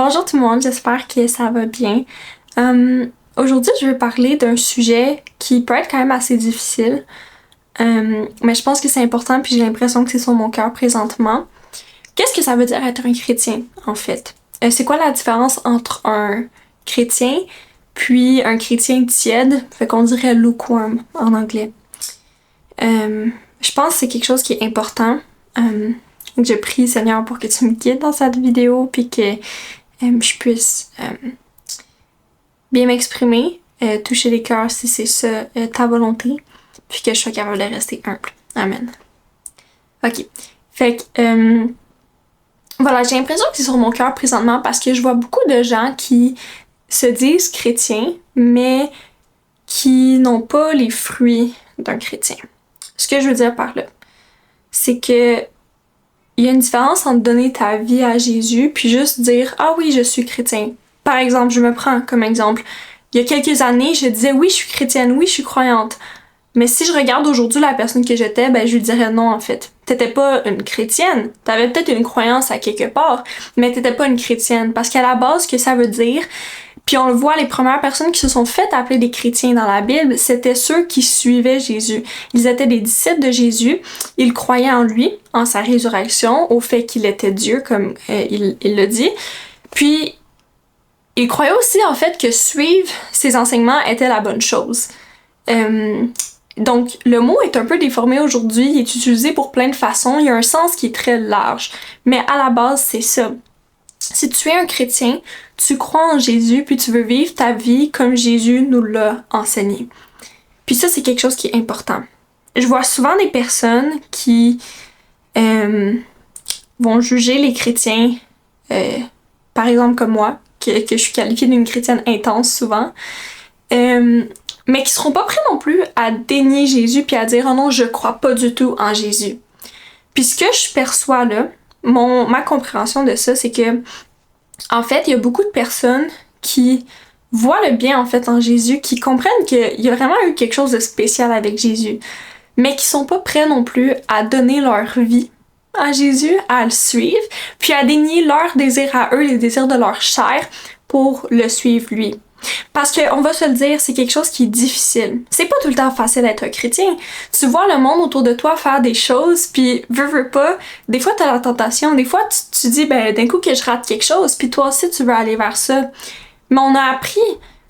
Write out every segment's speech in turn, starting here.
Bonjour tout le monde, j'espère que ça va bien. Aujourd'hui, je veux parler d'un sujet qui peut être quand même assez difficile, mais je pense que c'est important puis j'ai l'impression que c'est sur mon cœur présentement. Qu'est-ce que ça veut dire être un chrétien, en fait? C'est quoi la différence entre un chrétien puis un chrétien tiède, fait qu'on dirait lukewarm en anglais? Je pense que c'est quelque chose qui est important. Je prie Seigneur pour que tu me guides dans cette vidéo puis que je puisse bien m'exprimer, toucher les cœurs si c'est ça ta volonté, puis que je sois capable de rester humble. Amen. Ok. Fait que voilà, j'ai l'impression que c'est sur mon cœur présentement parce que je vois beaucoup de gens qui se disent chrétiens, mais qui n'ont pas les fruits d'un chrétien. Ce que je veux dire par là, c'est que il y a une différence entre donner ta vie à Jésus puis juste dire ah oui, je suis chrétien. Par exemple, je me prends comme exemple. Il y a quelques années, je disais oui, je suis chrétienne, oui, je suis croyante. Mais si je regarde aujourd'hui la personne que j'étais, ben je lui dirais non en fait. T'étais pas une chrétienne. T'avais peut-être une croyance à quelque part, mais t'étais pas une chrétienne. Parce qu'à la base, ce que ça veut dire, puis on le voit, les premières personnes qui se sont faites appeler des chrétiens dans la Bible, c'était ceux qui suivaient Jésus. Ils étaient des disciples de Jésus. Ils croyaient en lui, en sa résurrection, au fait qu'il était Dieu, comme il le dit. Puis, ils croyaient aussi en fait que suivre ses enseignements était la bonne chose. Donc, le mot est un peu déformé aujourd'hui, il est utilisé pour plein de façons, il y a un sens qui est très large. Mais à la base, c'est ça. Si tu es un chrétien, tu crois en Jésus, puis tu veux vivre ta vie comme Jésus nous l'a enseigné. Puis ça, c'est quelque chose qui est important. Je vois souvent des personnes qui vont juger les chrétiens, par exemple comme moi, que je suis qualifiée d'une chrétienne intense souvent, mais qui seront pas prêts non plus à dénier Jésus puis à dire « Oh non, je crois pas du tout en Jésus ». Puis ce que je perçois là, ma compréhension de ça, c'est que en fait, il y a beaucoup de personnes qui voient le bien en fait en Jésus, qui comprennent qu'il y a vraiment eu quelque chose de spécial avec Jésus, mais qui sont pas prêts non plus à donner leur vie à Jésus, à le suivre, puis à dénier leurs désirs à eux, les désirs de leur chair, pour le suivre lui. Parce que, on va se le dire, c'est quelque chose qui est difficile. C'est pas tout le temps facile d'être un chrétien. Tu vois le monde autour de toi faire des choses, puis veux pas, des fois t'as la tentation, des fois tu dis, ben d'un coup que je rate quelque chose, puis toi aussi tu veux aller vers ça. Mais on a appris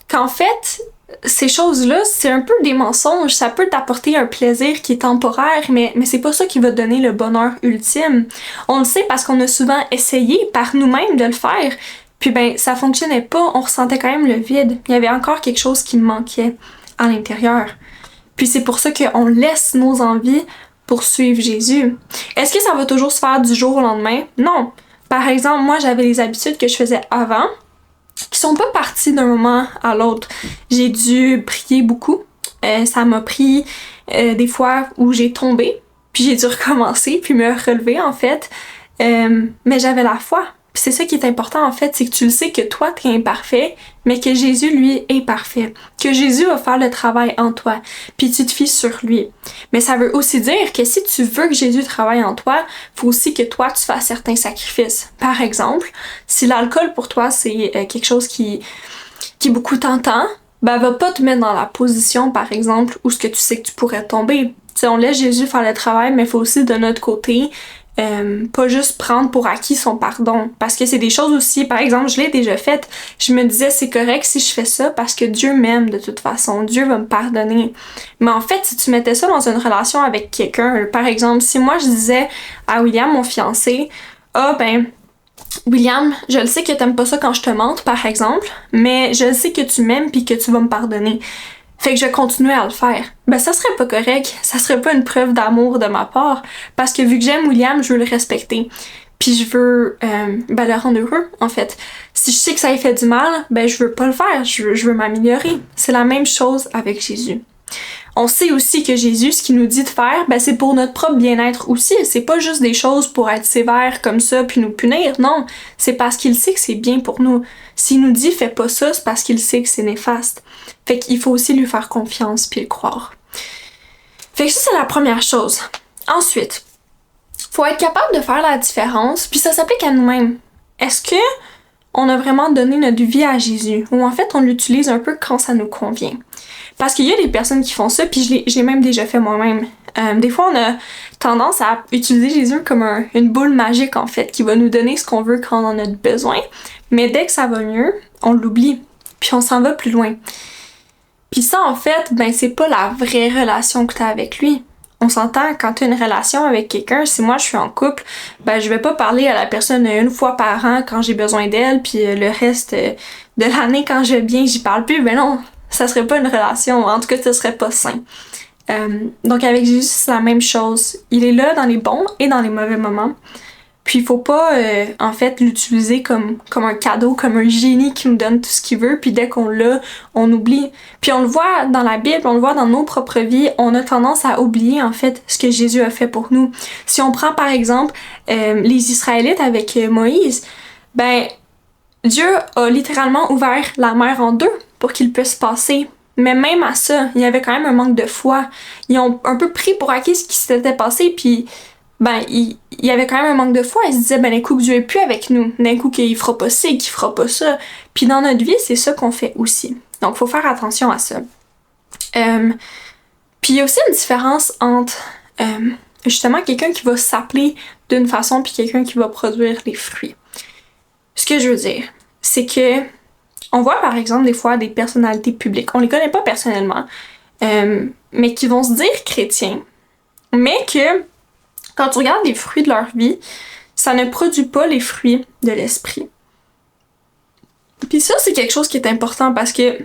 qu'en fait, ces choses-là, c'est un peu des mensonges. Ça peut t'apporter un plaisir qui est temporaire, mais c'est pas ça qui va te donner le bonheur ultime. On le sait parce qu'on a souvent essayé par nous-mêmes de le faire. Puis ben, ça fonctionnait pas, on ressentait quand même le vide. Il y avait encore quelque chose qui manquait à l'intérieur. Puis c'est pour ça qu'on laisse nos envies pour suivre Jésus. Est-ce que ça va toujours se faire du jour au lendemain? Non. Par exemple, moi, j'avais les habitudes que je faisais avant, qui sont pas parties d'un moment à l'autre. J'ai dû prier beaucoup. Ça m'a pris des fois où j'ai tombé, puis j'ai dû recommencer, puis me relever en fait. Mais j'avais la foi. Puis c'est ça qui est important en fait, c'est que tu le sais que toi t'es imparfait, mais que Jésus lui est parfait. Que Jésus va faire le travail en toi, puis tu te fies sur lui. Mais ça veut aussi dire que si tu veux que Jésus travaille en toi, faut aussi que toi tu fasses certains sacrifices. Par exemple, si l'alcool pour toi c'est quelque chose qui est beaucoup tentant, ben va pas te mettre dans la position par exemple où ce que tu sais que tu pourrais tomber. Tu sais, on laisse Jésus faire le travail, mais il faut aussi de notre côté pas juste prendre pour acquis son pardon. Parce que c'est des choses aussi, par exemple, je l'ai déjà faite, je me disais c'est correct si je fais ça parce que Dieu m'aime de toute façon, Dieu va me pardonner. Mais en fait, si tu mettais ça dans une relation avec quelqu'un, par exemple, si moi je disais à William, mon fiancé, ah ben, William, je le sais que t'aimes pas ça quand je te mente, par exemple, mais je le sais que tu m'aimes puis que tu vas me pardonner. Fait que je vais continuer à le faire. Ben ça serait pas correct, ça serait pas une preuve d'amour de ma part, parce que vu que j'aime William, je veux le respecter. Puis je veux le rendre heureux, en fait. Si je sais que ça lui fait du mal, ben je veux pas le faire, je veux m'améliorer. C'est la même chose avec Jésus. On sait aussi que Jésus, ce qu'il nous dit de faire, ben c'est pour notre propre bien-être aussi. C'est pas juste des choses pour être sévère comme ça puis nous punir, non. C'est parce qu'il sait que c'est bien pour nous. S'il nous dit fais pas ça, c'est parce qu'il sait que c'est néfaste. Fait qu'il faut aussi lui faire confiance puis le croire. Fait que ça, c'est la première chose. Ensuite, faut être capable de faire la différence, puis ça s'applique à nous-mêmes. Est-ce que on a vraiment donné notre vie à Jésus, ou en fait on l'utilise un peu quand ça nous convient. Parce qu'il y a des personnes qui font ça, puis j'ai même déjà fait moi-même. Des fois, on a tendance à utiliser Jésus comme une boule magique, en fait, qui va nous donner ce qu'on veut quand on en a besoin. Mais dès que ça va mieux, on l'oublie, puis on s'en va plus loin. Puis ça, en fait, ben c'est pas la vraie relation que t'as avec lui. On s'entend, quand t'as une relation avec quelqu'un, si moi je suis en couple, ben je vais pas parler à la personne une fois par an quand j'ai besoin d'elle, puis le reste de l'année quand je vais bien, j'y parle plus. Ben non, ça serait pas une relation, en tout cas ça serait pas sain. Donc avec Jésus, c'est la même chose. Il est là dans les bons et dans les mauvais moments. Puis il faut pas, en fait, l'utiliser comme un cadeau, comme un génie qui nous donne tout ce qu'il veut, puis dès qu'on l'a, on oublie. Puis on le voit dans la Bible, on le voit dans nos propres vies, on a tendance à oublier, en fait, ce que Jésus a fait pour nous. Si on prend, par exemple, les Israélites avec Moïse, ben, Dieu a littéralement ouvert la mer en deux pour qu'ils puissent passer. Mais même à ça, il y avait quand même un manque de foi. Ils ont un peu pris pour acquis ce qui s'était passé, puis ben, il y avait quand même un manque de foi. Ils se disaient, ben, d'un coup que Dieu est plus avec nous, d'un coup qu'il fera pas ci, qu'il fera pas ça. Puis dans notre vie, c'est ça qu'on fait aussi. Donc, faut faire attention à ça. Puis il y a aussi une différence entre, justement, quelqu'un qui va s'appeler d'une façon puis quelqu'un qui va produire les fruits. Ce que je veux dire, c'est que on voit, par exemple, des fois, des personnalités publiques. On les connaît pas personnellement, mais qui vont se dire chrétiens, mais que quand tu regardes les fruits de leur vie, ça ne produit pas les fruits de l'esprit. Puis ça, c'est quelque chose qui est important parce que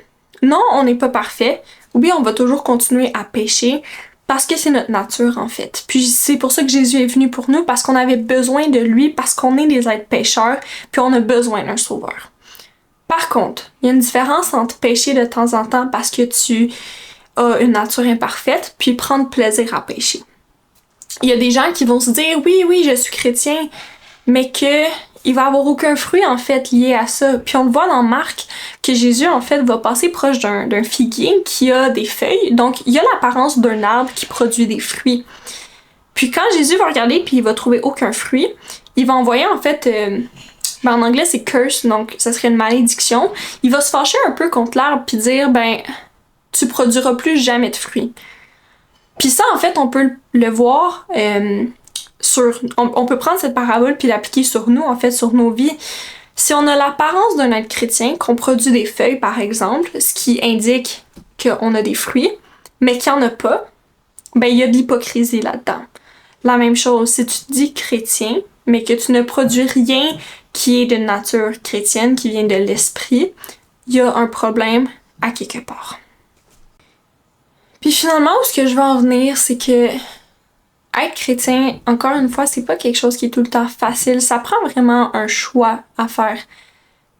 non, on n'est pas parfait. Oui, on va toujours continuer à pécher parce que c'est notre nature, en fait. Puis c'est pour ça que Jésus est venu pour nous, parce qu'on avait besoin de lui, parce qu'on est des êtres pécheurs, puis on a besoin d'un sauveur. Par contre, il y a une différence entre pécher de temps en temps parce que tu as une nature imparfaite, puis prendre plaisir à pécher. Il y a des gens qui vont se dire « Oui, je suis chrétien », mais qu'il va avoir aucun fruit, en fait, lié à ça. Puis on le voit dans Marc, que Jésus, en fait, va passer proche d'un figuier qui a des feuilles. Donc, il a l'apparence d'un arbre qui produit des fruits. Puis quand Jésus va regarder puis il va trouver aucun fruit, il va envoyer, en fait... en anglais, c'est curse, donc ça serait une malédiction. Il va se fâcher un peu contre l'arbre puis dire, ben, tu produiras plus jamais de fruits. Puis ça, en fait, on peut le voir on peut prendre cette parabole puis l'appliquer sur nous, en fait, sur nos vies. Si on a l'apparence d'un être chrétien, qu'on produit des feuilles, par exemple, ce qui indique qu'on a des fruits, mais qu'il n'y en a pas, ben, il y a de l'hypocrisie là-dedans. La même chose, si tu te dis chrétien, mais que tu ne produis rien qui est de nature chrétienne, qui vient de l'esprit, il y a un problème à quelque part. Puis finalement, où ce que je veux en venir, c'est que être chrétien, encore une fois, c'est pas quelque chose qui est tout le temps facile. Ça prend vraiment un choix à faire.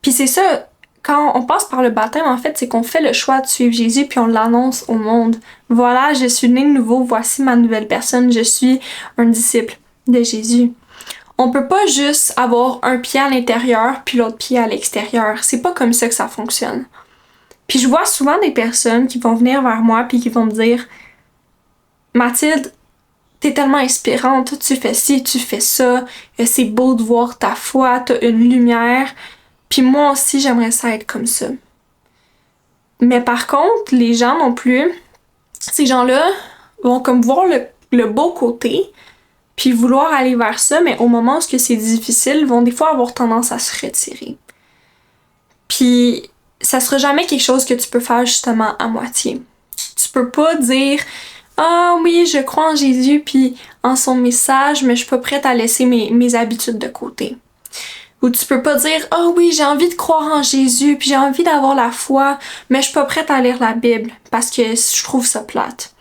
Puis c'est ça, quand on passe par le baptême, en fait, c'est qu'on fait le choix de suivre Jésus puis on l'annonce au monde. Voilà, je suis né de nouveau, voici ma nouvelle personne, je suis un disciple de Jésus. On peut pas juste avoir un pied à l'intérieur puis l'autre pied à l'extérieur. C'est pas comme ça que ça fonctionne. Puis je vois souvent des personnes qui vont venir vers moi puis qui vont me dire « Mathilde, t'es tellement inspirante, tu fais ci, tu fais ça, c'est beau de voir ta foi, t'as une lumière, puis moi aussi j'aimerais ça être comme ça. » Mais par contre, les gens non plus, ces gens-là vont comme voir le beau côté, puis vouloir aller vers ça, mais au moment où c'est difficile, vont des fois avoir tendance à se retirer. Puis ça sera jamais quelque chose que tu peux faire justement à moitié. Tu peux pas dire « Ah oui, je crois en Jésus puis en son message, mais je suis pas prête à laisser mes habitudes de côté. » Ou tu peux pas dire « Ah oui, j'ai envie de croire en Jésus puis j'ai envie d'avoir la foi, mais je suis pas prête à lire la Bible parce que je trouve ça plate. »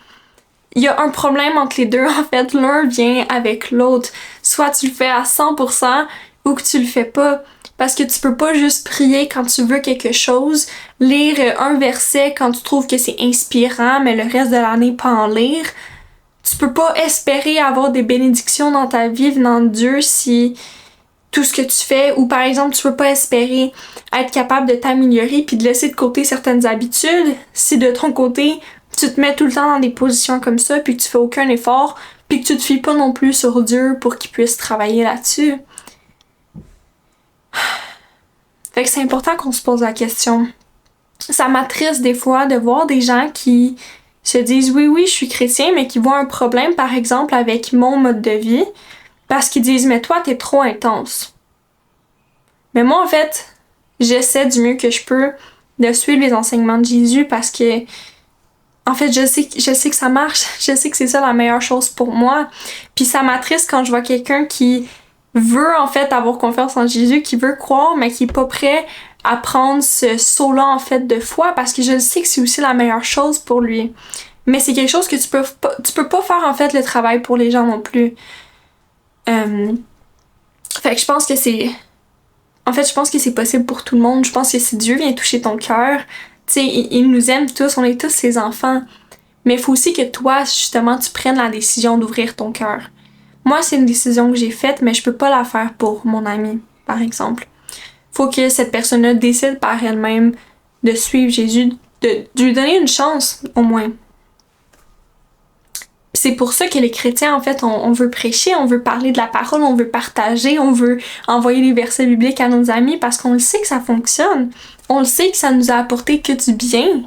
Il y a un problème entre les deux, en fait. L'un vient avec l'autre. Soit tu le fais à 100% ou que tu le fais pas. Parce que tu peux pas juste prier quand tu veux quelque chose, lire un verset quand tu trouves que c'est inspirant, mais le reste de l'année pas en lire. Tu peux pas espérer avoir des bénédictions dans ta vie venant de Dieu si tout ce que tu fais, ou par exemple, tu peux pas espérer être capable de t'améliorer puis de laisser de côté certaines habitudes si de ton côté, tu te mets tout le temps dans des positions comme ça puis que tu fais aucun effort puis que tu te fies pas non plus sur Dieu pour qu'il puisse travailler là-dessus. Fait que c'est important qu'on se pose la question. Ça m'attriste des fois de voir des gens qui se disent oui, je suis chrétien, mais qui voient un problème, par exemple, avec mon mode de vie, parce qu'ils disent mais toi, t'es trop intense. Mais moi, en fait, j'essaie du mieux que je peux de suivre les enseignements de Jésus parce que, en fait, je sais que ça marche. Je sais que c'est ça la meilleure chose pour moi. Puis ça m'attriste quand je vois quelqu'un qui veut, en fait, avoir confiance en Jésus, qui veut croire, mais qui est pas prêt à prendre ce saut-là, en fait, de foi parce que je sais que c'est aussi la meilleure chose pour lui. Mais c'est quelque chose que tu peux pas faire, en fait, le travail pour les gens non plus. Fait que je pense que je pense que c'est possible pour tout le monde. Je pense que si Dieu vient toucher ton cœur, tu sais, il nous aime tous, on est tous ses enfants. Mais il faut aussi que toi, justement, tu prennes la décision d'ouvrir ton cœur. Moi, c'est une décision que j'ai faite, mais je peux pas la faire pour mon ami, par exemple. Faut que cette personne-là décide par elle-même de suivre Jésus, de lui donner une chance, au moins. C'est pour ça que les chrétiens, en fait, on veut prêcher, on veut parler de la parole, on veut partager, on veut envoyer les versets bibliques à nos amis parce qu'on le sait que ça fonctionne. On le sait que ça nous a apporté que du bien.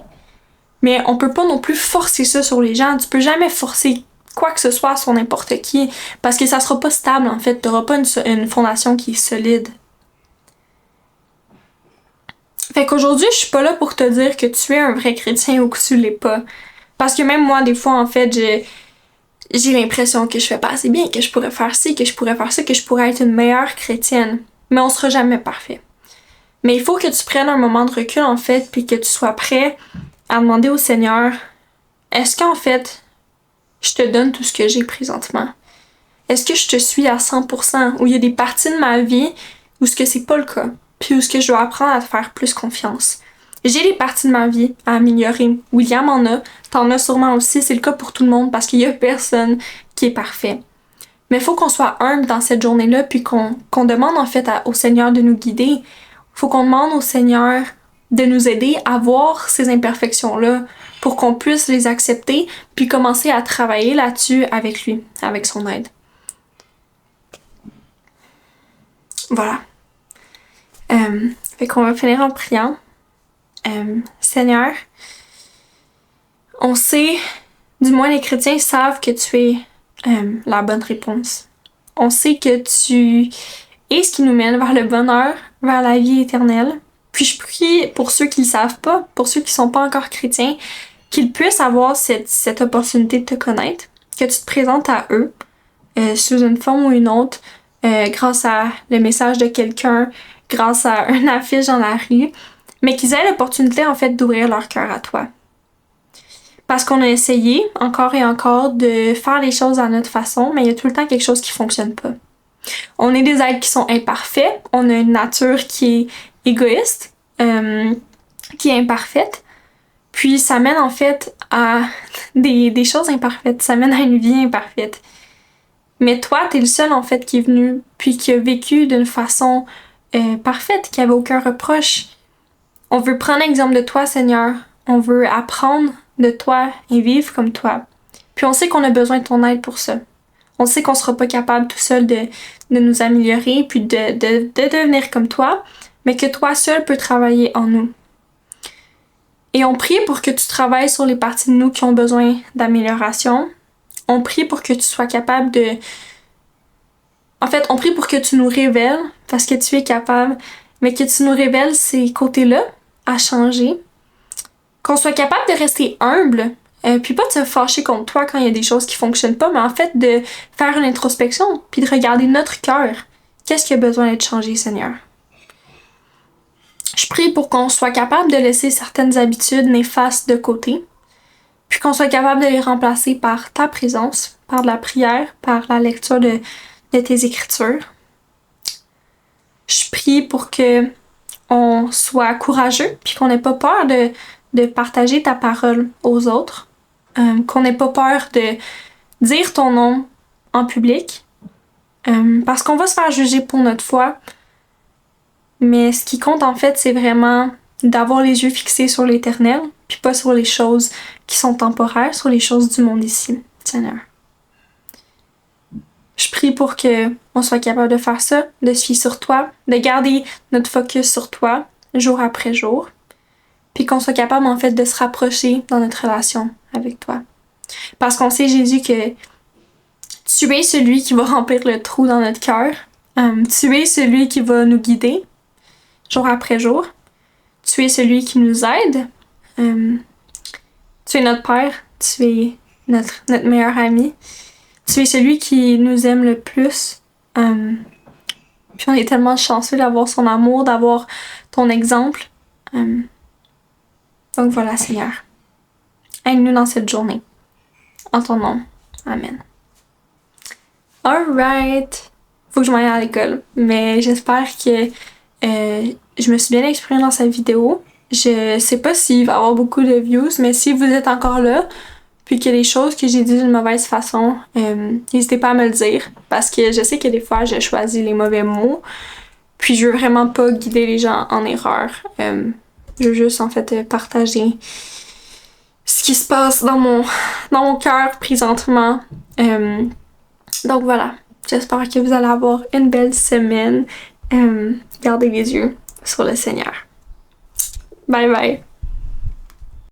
Mais on peut pas non plus forcer ça sur les gens. Tu peux jamais forcer quoi que ce soit sur n'importe qui parce que ça sera pas stable, en fait. T'auras pas une fondation qui est solide. Fait qu'aujourd'hui, je suis pas là pour te dire que tu es un vrai chrétien ou que tu l'es pas. Parce que même moi, des fois, en fait, j'ai l'impression que je fais pas assez bien, que je pourrais faire ci, que je pourrais faire ça, que je pourrais être une meilleure chrétienne. Mais on sera jamais parfait. Mais il faut que tu prennes un moment de recul, en fait, puis que tu sois prêt à demander au Seigneur, est-ce qu'en fait, je te donne tout ce que j'ai présentement? Est-ce que je te suis à 100%? Ou il y a des parties de ma vie où ce que c'est pas le cas? Puis où ce que je dois apprendre à te faire plus confiance? J'ai des parties de ma vie à améliorer. William en a, t'en as sûrement aussi, c'est le cas pour tout le monde parce qu'il y a personne qui est parfait. Mais il faut qu'on soit humble dans cette journée-là puis qu'on demande en fait au Seigneur de nous guider. Faut qu'on demande au Seigneur de nous aider à voir ces imperfections-là pour qu'on puisse les accepter puis commencer à travailler là-dessus avec lui, avec son aide. Voilà. Fait qu'on va finir en priant. Seigneur, on sait, du moins les chrétiens savent que tu es la bonne réponse. On sait que tu es ce qui nous mène vers le bonheur, vers la vie éternelle. Puis je prie pour ceux qui le savent pas, pour ceux qui sont pas encore chrétiens, qu'ils puissent avoir cette opportunité de te connaître, que tu te présentes à eux sous une forme ou une autre, grâce à le message de quelqu'un, grâce à une affiche dans la rue, mais qu'ils aient l'opportunité en fait d'ouvrir leur cœur à toi. Parce qu'on a essayé encore et encore de faire les choses à notre façon, mais il y a tout le temps quelque chose qui fonctionne pas. On est des êtres qui sont imparfaits, on a une nature qui est égoïste, qui est imparfaite, puis ça mène en fait à des choses imparfaites, ça mène à une vie imparfaite. Mais toi, t'es le seul en fait qui est venu, puis qui a vécu d'une façon parfaite, qui avait aucun reproche. On veut prendre l'exemple de toi, Seigneur. On veut apprendre de toi et vivre comme toi. Puis on sait qu'on a besoin de ton aide pour ça. On sait qu'on sera pas capable tout seul de nous améliorer puis de devenir comme toi, mais que toi seul peux travailler en nous. Et on prie pour que tu travailles sur les parties de nous qui ont besoin d'amélioration. On prie pour que tu sois capable de... En fait, on prie pour que tu nous révèles, parce que tu es capable, mais que tu nous révèles ces côtés-là à changer. Qu'on soit capable de rester humble, puis pas de se fâcher contre toi quand il y a des choses qui fonctionnent pas, mais en fait de faire une introspection, puis de regarder notre cœur. Qu'est-ce qui a besoin d'être changé, Seigneur? Je prie pour qu'on soit capable de laisser certaines habitudes néfastes de côté, puis qu'on soit capable de les remplacer par ta présence, par de la prière, par la lecture de tes écritures. Je prie pour que on soit courageux, puis qu'on n'ait pas peur de partager ta parole aux autres, qu'on n'ait pas peur de dire ton nom en public, parce qu'on va se faire juger pour notre foi, mais ce qui compte en fait, c'est vraiment d'avoir les yeux fixés sur l'Éternel, puis pas sur les choses qui sont temporaires, sur les choses du monde ici, Seigneur. Je prie pour que on soit capable de faire ça, de se fier sur toi, de garder notre focus sur toi, jour après jour, puis qu'on soit capable en fait de se rapprocher dans notre relation avec toi. Parce qu'on sait, Jésus, que tu es celui qui va remplir le trou dans notre cœur. Tu es celui qui va nous guider, jour après jour. Tu es celui qui nous aide. Tu es notre Père. Tu es notre meilleur ami. Tu es celui qui nous aime le plus. Puis on est tellement chanceux d'avoir son amour, d'avoir ton exemple. Donc voilà, Seigneur. Aide-nous dans cette journée. En ton nom. Amen. Alright. Faut que je m'en aille à l'école. Mais j'espère que je me suis bien exprimée dans cette vidéo. Je sais pas s'il va y avoir beaucoup de views, mais si vous êtes encore là, puis qu'il y a des choses que j'ai dit d'une mauvaise façon, n'hésitez pas à me le dire. Parce que je sais que des fois, je choisis les mauvais mots. Puis je veux vraiment pas guider les gens en erreur. Je veux juste en fait partager ce qui se passe dans mon cœur présentement. Donc voilà, j'espère que vous allez avoir une belle semaine. Gardez les yeux sur le Seigneur. Bye bye!